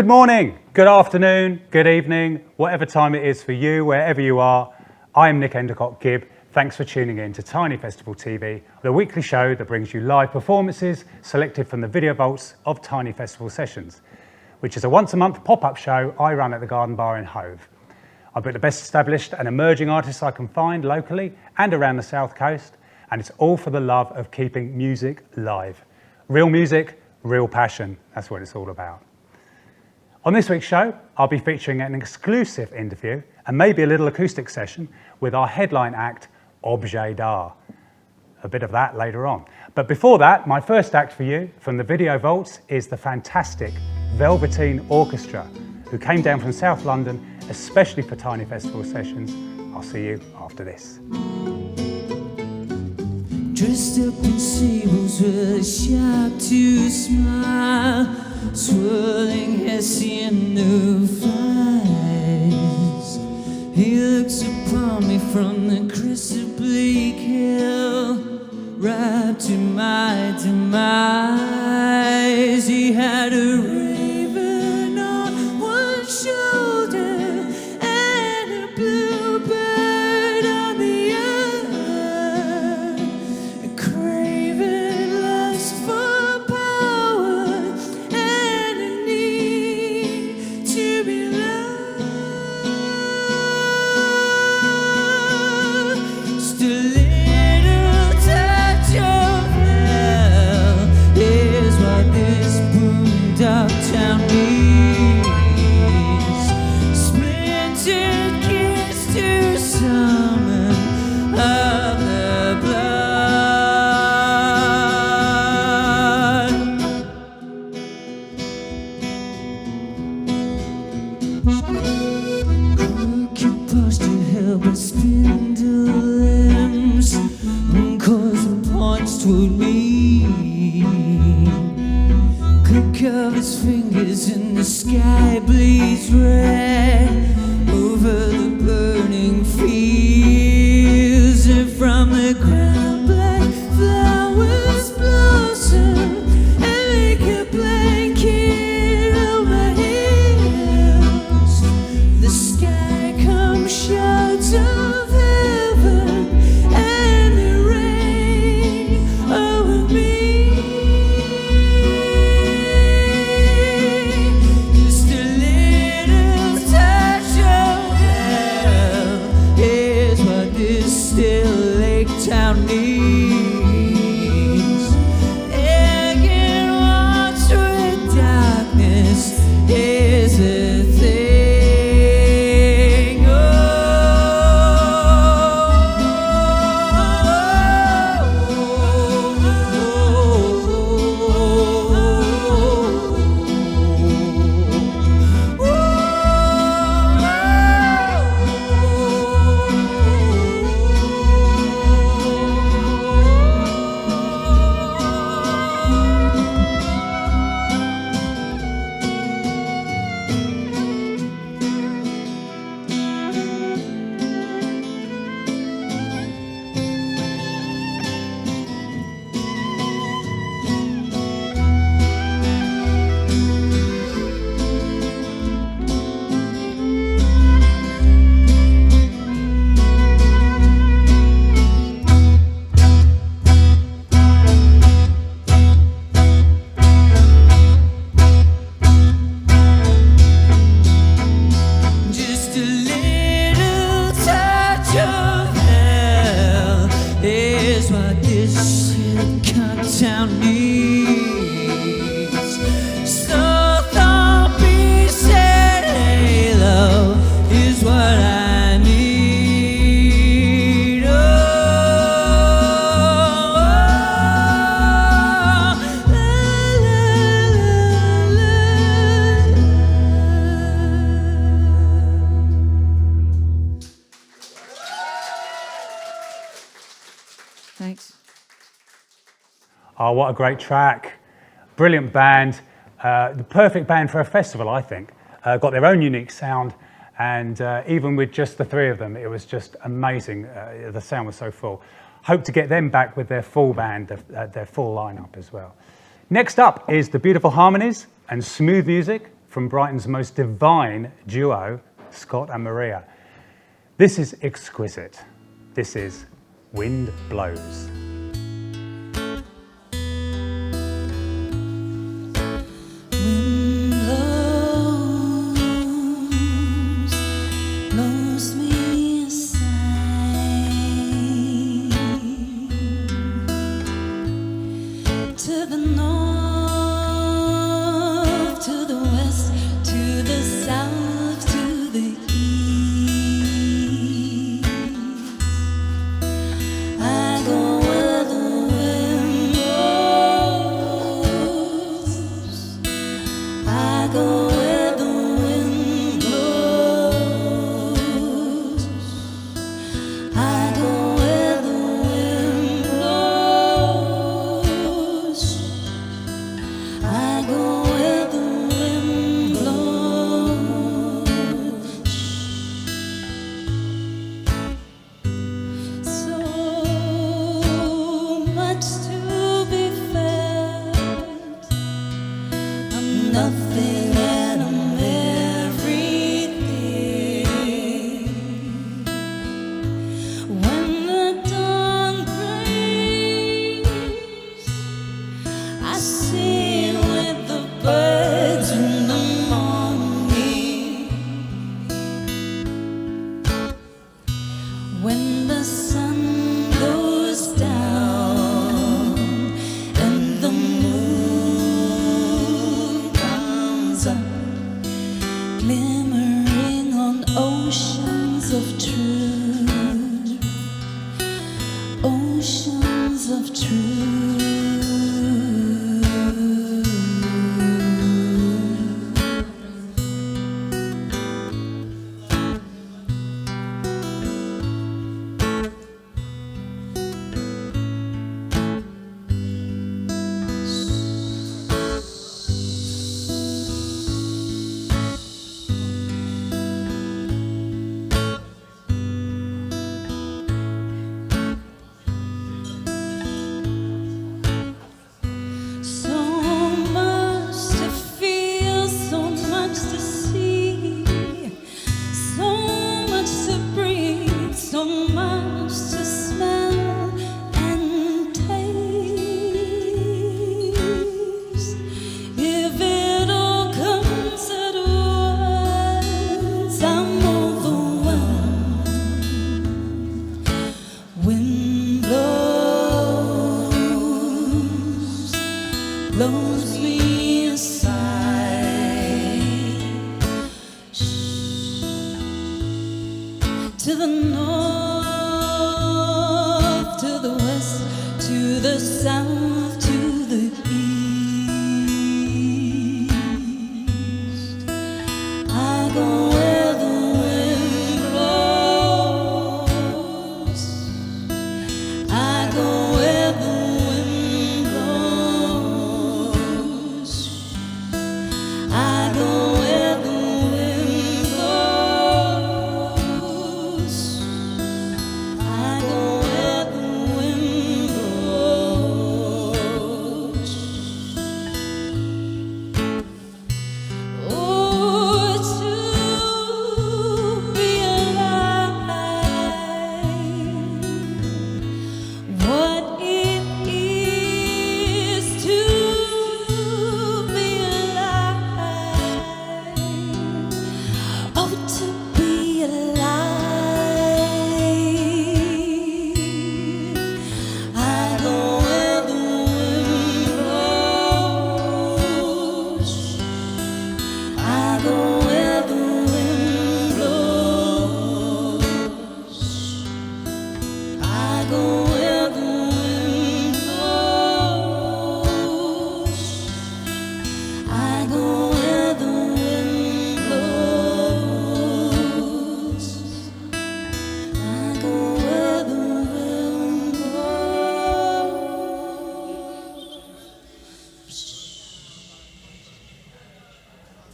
Good morning, good afternoon, good evening, whatever time it is for you, wherever you are. I am Nick Endacott, Gibb. Thanks for tuning in to Tiny Festival TV, the weekly show that brings you live performances selected from the video vaults of Tiny Festival Sessions, which is a once-a-month pop-up show I run at the Garden Bar in Hove. I book the best established and emerging artists I can find locally and around the South Coast, and it's all for the love of keeping music live. Real music, real passion, that's what it's all about. On this week's show, I'll be featuring an exclusive interview and maybe a little acoustic session with our headline act, Objayda. A bit of that later on. But before that, my first act for you from the video vaults is the fantastic Velveteen Orkestra, who came down from South London, especially for Tiny Festival Sessions. I'll see you after this. Dressed up in sables with a sharp to smile, swirling Hessian new flies. He looks upon me from the crest of Bleak Hill, right to my demise. He had a raven on one shoulder and a bluebird on the other, a craven lust for power and a need to be loved. Just a little touch of hell is what this boondock town needs. Splintered kiss to summon of the blood. Crooked posture held by spindle limbs, coils and points toward me. Click of his fingers in the sky bleeds red over the burning fields, and from the ground black flowers blossom and make a blanket on my hills. The sky comes shouts of heaven and the rain over me. Just a little touch of hell is what this still lake town needs. Egg and water with darkness is a thing. Just a little touch of hell is what this Endacott town needs. So thump, peace and halo is what I need. Thanks. Oh, what a great track. Brilliant band. The perfect band for a festival, I think. Got their own unique sound, and even with just the three of them, it was just amazing. The sound was so full. Hope to get them back with their full band, their full lineup as well. Next up is the beautiful harmonies and smooth music from Brighton's most divine duo, Scott and Maria. This is exquisite. This is Wind Blows.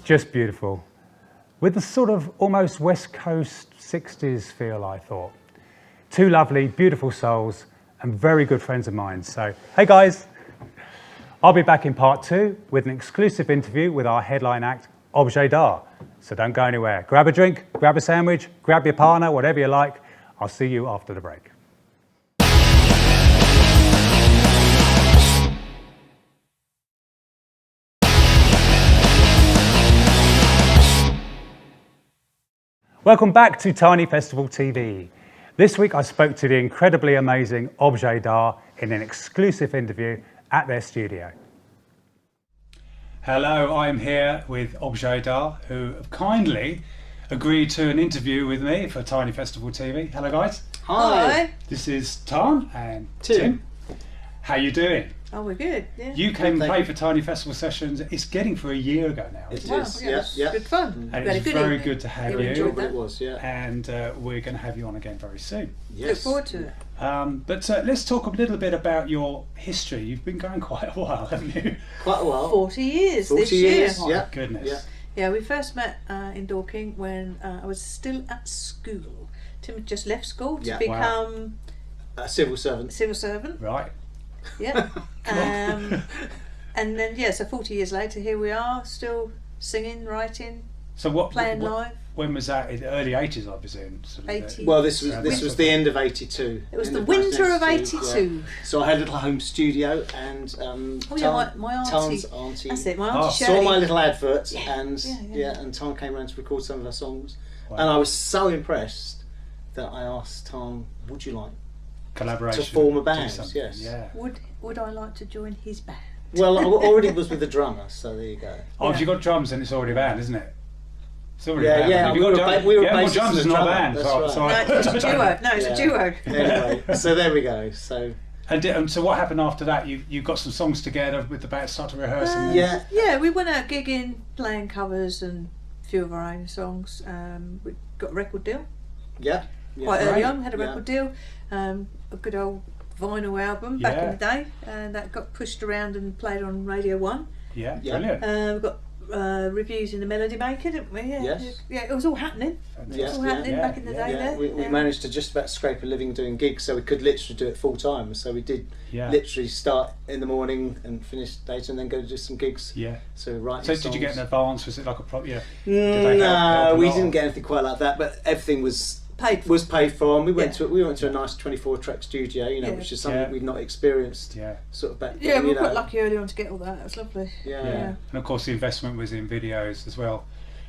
Just beautiful. With the sort of almost West Coast 60s feel, I thought. Two lovely, beautiful souls and very good friends of mine. So, hey guys, I'll be back in part 2 with an exclusive interview with our headline act, Objayda. So don't go anywhere. Grab a drink, grab a sandwich, grab your partner, whatever you like. I'll see you after the break. Welcome back to Tiny Festival TV. This week I spoke to the incredibly amazing Objayda in an exclusive interview at their studio. Hello, I'm here with Objayda, who have kindly agreed to an interview with me for Tiny Festival TV. Hello guys. Hi. This is Tom and Tim. How you doing? Oh, we're good. Yeah. You came and played for Tiny Festival Sessions. It's getting for a year ago now. It is. Yeah. Good fun. And it's very good to have you. Enjoyed that. It was, yeah. And we're going to have you on again very soon. Look forward to it. But let's talk a little bit about your history. You've been going quite a while, haven't you? Quite a while. 40 years 40 this year. years, Oh, yeah. my goodness. Yeah. Yeah, we first met in Dorking when I was still at school. Tim had just left school to Yeah. become A civil servant. civil servant. Right. Yeah. And then, so 40 years later, here we are, still singing, writing, So what? playing live. When was that? In the early 80s, I presume. Sort of, 80s. Well, this was the end of '82. It was End the of winter of 1982, '82. yeah. So I had a little home studio, and My auntie. Tom's auntie That's it, my auntie Oh. Shirley. saw my little advert, Yeah, and yeah. and Tom came around to record some of her songs, Wow. and I was so impressed that I asked Tom, "Would you like collaboration to form a do band?" something. Yes. Yeah. Would I like to join his band? Well, I already was with the drummer, so there you go. Oh, if you got drums, then it's already a band, isn't it? It's already Yeah, a band. yeah, If you got drums, we were well, bassists drums and is a not a drummer, band. that's So, right. so No, it's a duo. No, it's a Yeah. duo. Anyway, so there we go. So and so what happened after that? You got some songs together with the band, started rehearsing. yeah, We went out gigging, playing covers and a few of our own songs. We got a record deal yeah. quite early Right. on. Had a record deal, a good old vinyl album back in the day, and that got pushed around and played on Radio 1. Yeah, Yeah. brilliant. We got reviews in the Melody Maker, didn't we? Yeah, Yes. yeah. It was all happening. It was all happening back in the day. Yeah, there. we managed to just about scrape a living doing gigs, so we could literally do it full time. So we did literally start in the morning and finish later, and then go to do some gigs. Yeah. So writing. So did you get an advance? Was it like a prop? Yeah. No, we didn't get anything quite like that, but everything was Paid for. paid for, and we went to a nice 24-track studio, Yeah. which is something we've not experienced. Yeah. Sort of back. Yeah, we you were know. quite lucky early on to get all that. It was lovely. Yeah. Yeah. And of course the investment was in videos as well.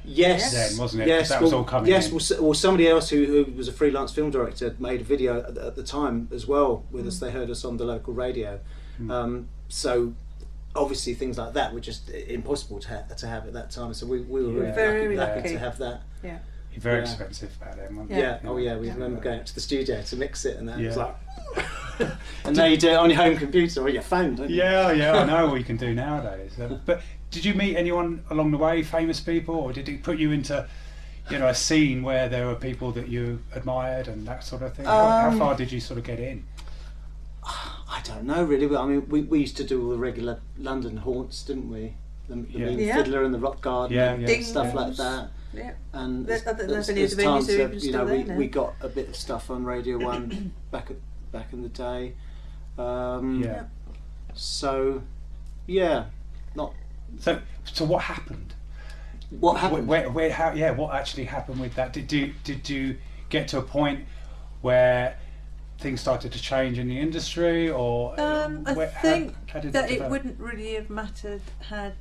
Yes, Then, wasn't it? 'Cause Yes, that was all coming yes. in. Well, somebody else who was a freelance film director made a video at the time as well with us. They heard us on the local radio, so obviously things like that were just impossible to have at that time. So we were Very lucky lucky. to have that. Yeah. Very Yeah. expensive back then, wasn't Yeah. it? Oh yeah. We remember going up to the studio to mix it, and that it was Yeah. like. And now you do it on your home computer or your phone, don't you? Yeah, I know what you can do nowadays. But did you meet anyone along the way, famous people, or did it put you into, a scene where there were people that you admired and that sort of thing? How far did you sort of get in? I don't know really, but I mean, we used to do all the regular London haunts, didn't we? The Mean Yeah. Fiddler and the Rock Garden, and Ding stuff like Dings. that. Yeah. And There's as any of the times venues are have, even still there now. we got a bit of stuff on Radio 1 back in the day. Yeah. So, yeah, not So what happened? what happened. Where, how? Yeah, what actually happened with that? Did you get to a point where things started to change in the industry, or I think how did that it develop? wouldn't really have mattered had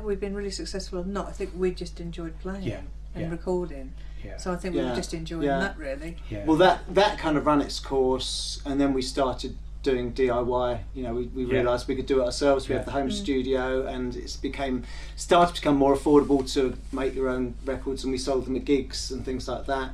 we've been really successful or not. I think we just enjoyed playing Yeah, and yeah. recording. Yeah. So I think we were Yeah, just enjoying yeah. that really. Yeah. Well, that kind of ran its course, and then we started doing DIY. We realised we could do it ourselves. We Yeah. had the home studio, and it started to become more affordable to make your own records, and we sold them at gigs and things like that.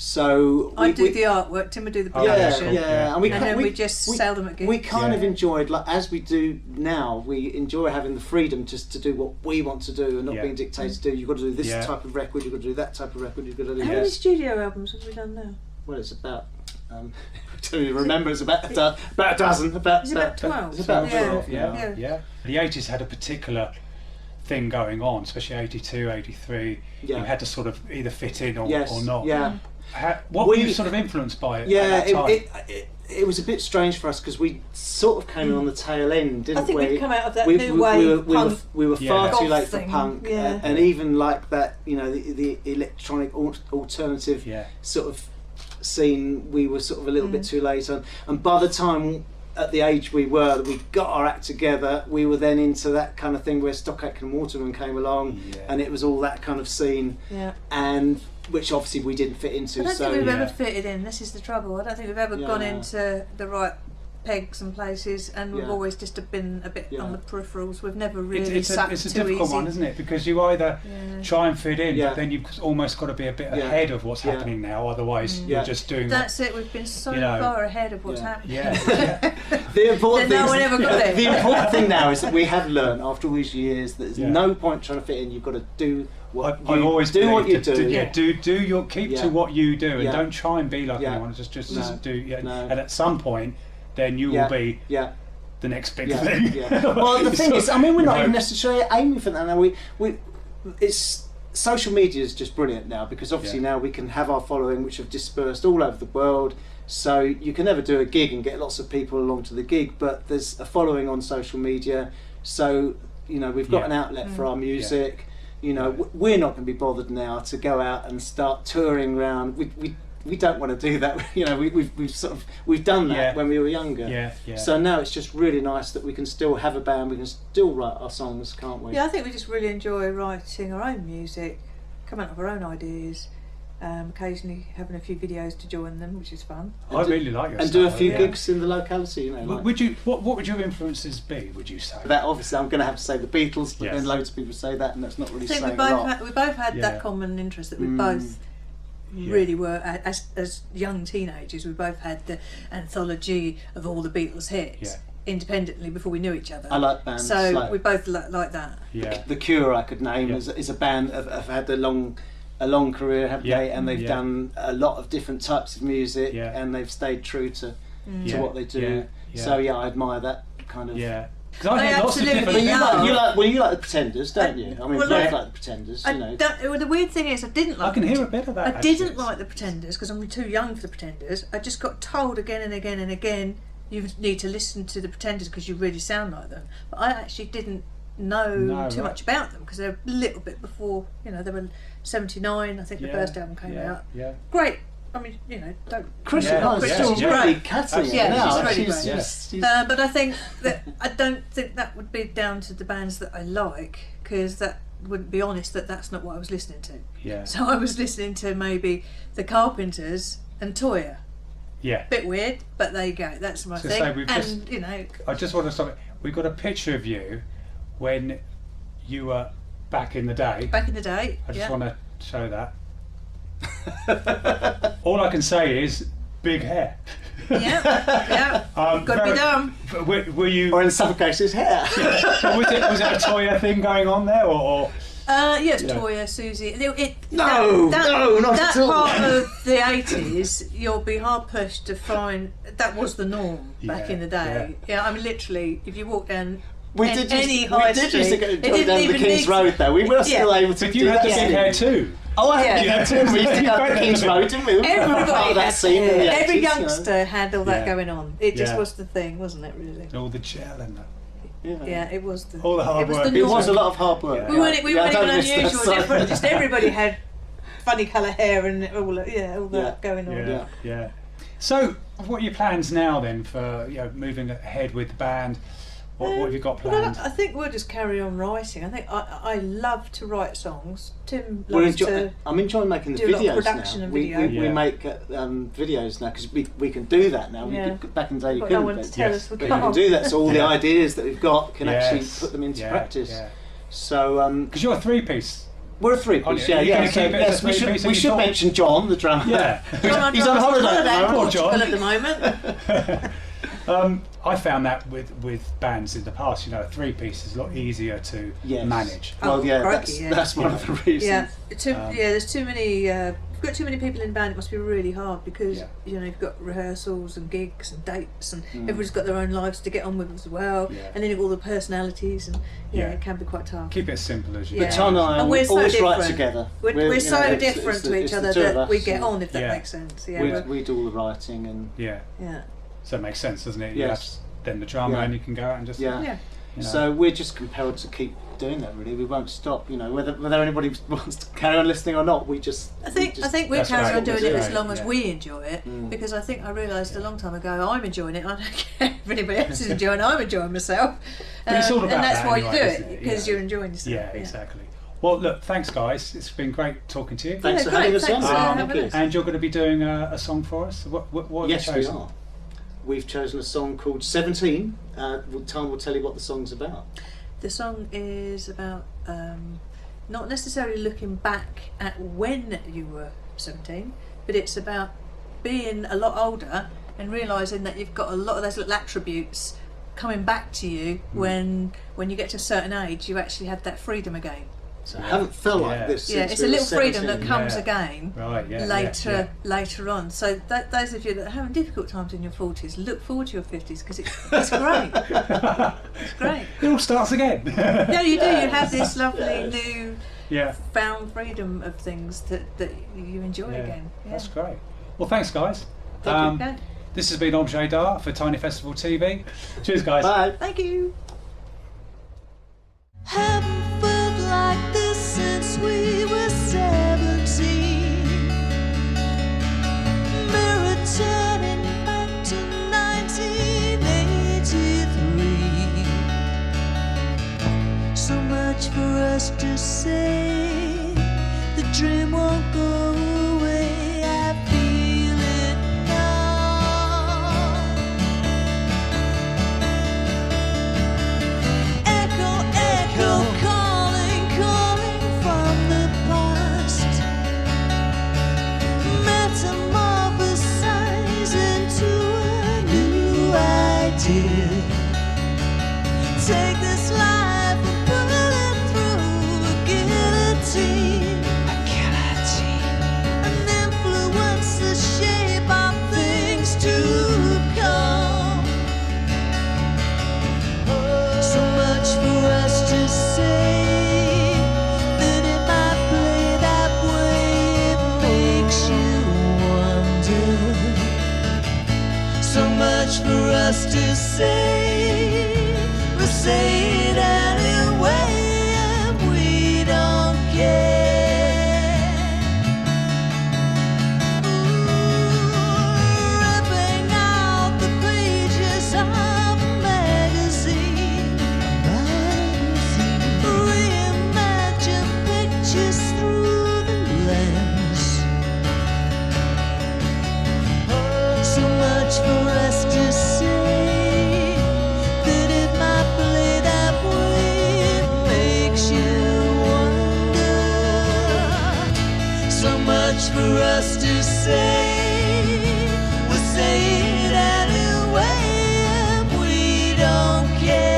So I do the artwork, Tim would do the Oh, yeah, production. yeah, And then we just sell them at gigs. We kind of Yeah. enjoyed, like as we do now, we enjoy having the freedom just to do what we want to do and not Yeah. being dictated to do. You've got to do this Yeah. type of record, you've got to do that type of record, you've got to do How Yeah. many this. studio albums have we done now? Well, it's about, I don't even remember, it's about a dozen. It's about 12. It's about Yeah. 12, Yeah. The 80s had a particular thing going on, especially 82, 83. You had to sort of either fit in or not. Yeah. What were you sort of influenced by it Yeah, at that time? it was a bit strange for us because we sort of came in on the tail end, didn't we? I think we'd come out of that new wave punk. We were far too late for thing. punk, Yeah. and even like that, you know, the electronic alternative sort of scene, we were sort of a little bit too late on. And by the time at the age we were, that we got our act together, we were then into that kind of thing where Stock Aitken and Waterman came along, and it was all that kind of scene, and which obviously we didn't fit into. I don't think we've ever fitted in. This is the trouble. I don't think we've ever gone into the right pegs and places, and we've always just been a bit on the peripherals. We've never really it's a difficult one, isn't it? Because you either try and fit in, but then you've almost got to be a bit ahead of what's happening now. Otherwise, you're just doing. That's it. We've been so far ahead of what's happening. The important no one ever got there. The important thing now is that we have learned after all these years that there's no point trying to fit in. You've got to do what I've always do. What you do. Do your keep to what you do, and don't try and be like anyone. Just do. And at some point, then you will be the next big thing. Well, the thing is, I mean, we're not even necessarily aiming for that now. It's social media is just brilliant now, because obviously now we can have our following, which have dispersed all over the world. So you can never do a gig and get lots of people along to the gig, but there's a following on social media. So you know, we've got an outlet for our music. You know, we're not going to be bothered now to go out and start touring around. We don't want to do that. You know, we've done that when we were younger. So now it's just really nice that we can still have a band. We can still write our songs, can't we? Yeah, I think we just really enjoy writing our own music, coming up with our own ideas. Occasionally having a few videos to join them, which is fun. I really like your and style, do a few gigs in the locality. You know, like. What would your influences be? Would you say that? Obviously, I'm going to have to say the Beatles, but then loads of people say that, and that's not really saying a lot. We both had that common interest that we both really were as young teenagers. We both had the anthology of all the Beatles hits. Independently before we knew each other. I like bands. So like, we both like that. The Cure, I could name is a band have had a long career, haven't they? And they've done a lot of different types of music, and they've stayed true to what they do. So I admire that kind of. Because I think lots of different. You like the Pretenders, don't you? I mean, both like the Pretenders. You know. The weird thing is, I didn't like. I can hear a bit of that. I didn't like the Pretenders because I'm too young for the Pretenders. I just got told again and again and again, you need to listen to the Pretenders because you really sound like them. But I actually didn't know too much about them because they're a little bit before. You know, they were 79. I think the first album came out. Great. I mean, you know, don't. Crystal's really cutting it now. She's really great. But I think that I don't think that would be down to the bands that I like, because that wouldn't be honest. That's not what I was listening to. So I was listening to maybe the Carpenters and Toyah. Bit weird, but there you go. That's my thing. You know, I just want to stop it. We've got a picture of you when you were back in the day. Back in the day. I just want to show that. All I can say is big hair. Got to be done. Were you? Or in some cases, hair. Was it a Toyah thing going on there, or? Yes, Toyah, Susie. Not that at all. Part of the 80s, you'll be hard pushed to find that was the norm back in the day. I mean, literally, if you walk down. We did used to go down the King's Road though. We were still able to. But you had the big hair too. Oh, I had that too. We used to go up the King's Road, didn't we? Every youngster had all that going on. It just was the thing, wasn't it? Really. And all the gel and that. Yeah, it was all the hard work. It was a lot of hard work. We weren't even unusual. Just everybody had funny colour hair and all that going on. Yeah. So, what are your plans now then for moving ahead with the band? What have you got planned? I think we'll just carry on writing. I think I love to write songs. Tim loves to. I'm enjoying making the videos videos production now. And video. We make videos now because we can do that now. Back in the day you couldn't. No one to tell us we can't. You can do that. So all the ideas that we've got can actually put them into practice. Yeah. So because you're a three-piece. We're a three-piece, yes, we should mention John, the drummer. Yeah. He's on holiday Poor John. at the moment. I found that with bands in the past, a three-piece is a lot easier to manage. Well, that's one of the reasons. There's too many you've got too many people in the band, it must be really hard because Yeah. you know you've got rehearsals and gigs and dates, and everybody's got their own lives to get on with as well. Yeah. And then you've got all the personalities, and Yeah. it can be quite tough. Keep it as simple as you Yeah. can. Tom and I And we're so always write different. together. We're you so know, it's- different it's to the- each it's the other two of that we us, get on, if that Yeah. makes sense. Yeah, We do all the writing and Yeah. yeah. So it makes sense, doesn't it? You Yes. have then the drama, Yeah. and you can go out and just yeah. Yeah. you know. So we're just compelled to keep doing that. Really, we won't stop. You know, whether anybody wants to carry on listening or not, we just. I think we just, we're That's carrying right, on doing that's it as right, long as yeah. we enjoy it, because I think I realised a long time ago I'm enjoying it. I don't care if anybody else is enjoying it. I'm enjoying myself, But it's all about and that's that why anyway, you do isn't it it? because Yeah. you're enjoying yourself. Yeah, exactly. Well, look, thanks guys. It's been great talking to you. Thanks Yeah, for having great, us on. thanks for Thank having you. us. And you're going to be doing a song for us. What have Yes, you we chosen? are. We've chosen a song called 17. Tom will tell you what the song's about. The song is about not necessarily looking back at when you were 17, but it's about being a lot older and realising that you've got a lot of those little attributes coming back to you when you get to a certain age. You actually have that freedom again. So I haven't felt Yeah. like this since Yeah, it's we a were little freedom 17. that comes Yeah. again Right, yeah. later on. So those of you that are having difficult times in your 40s, look forward to your 50s because it's great. It's great. It all starts again. No, you do. You have this lovely new Yeah. found freedom of things that you enjoy Yeah, again. Yeah. that's great. Well, thanks, guys. Thank you. Okay. This has been Objayda for Tiny Festival TV. Cheers, guys. Bye. Thank you. Haven't felt like this since we were 17. Mirror turning back to 1983. So much for us to say. The dream won't go away. I feel it now. Echo, echo, calling, calling from the past. Metamorphosize into a new idea. Take this life and pull it through a guillotine. An influence the shape of things to come. So much for us to say that if I play that way, it makes you wonder. So much for us to say, we'll say it anyway, and we don't care. Ripping out the pages of a magazine. Reimagine pictures through the lens. So much for us to say that if I play that way, it makes you wonder. So much for us to say, we'll say it anyway, and we don't care.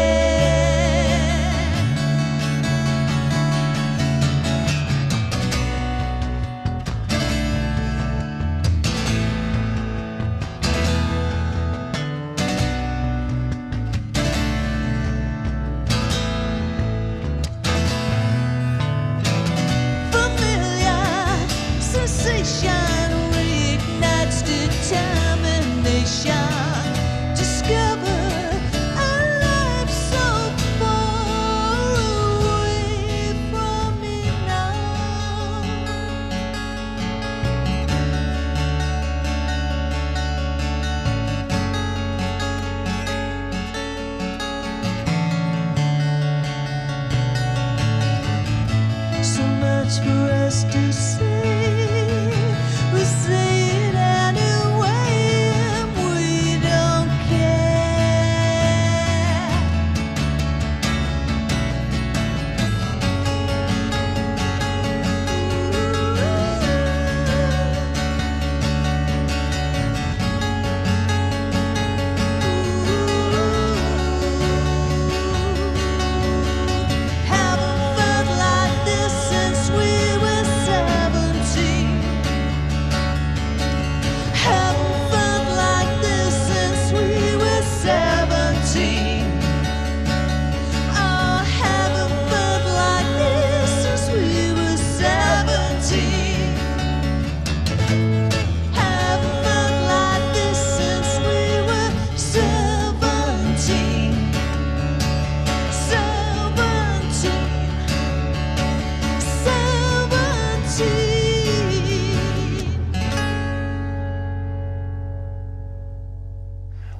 Familiar sensation reignites determination.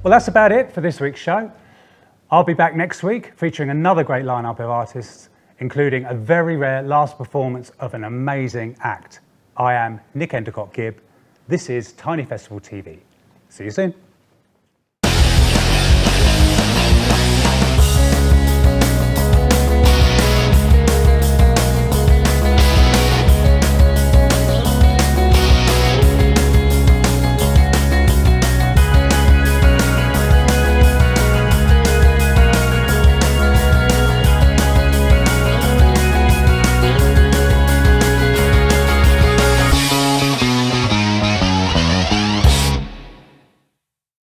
Well, that's about it for this week's show. I'll be back next week featuring another great lineup of artists, including a very rare last performance of an amazing act. I am Nick Endacott Gibb. This is Tiny Festival TV. See you soon.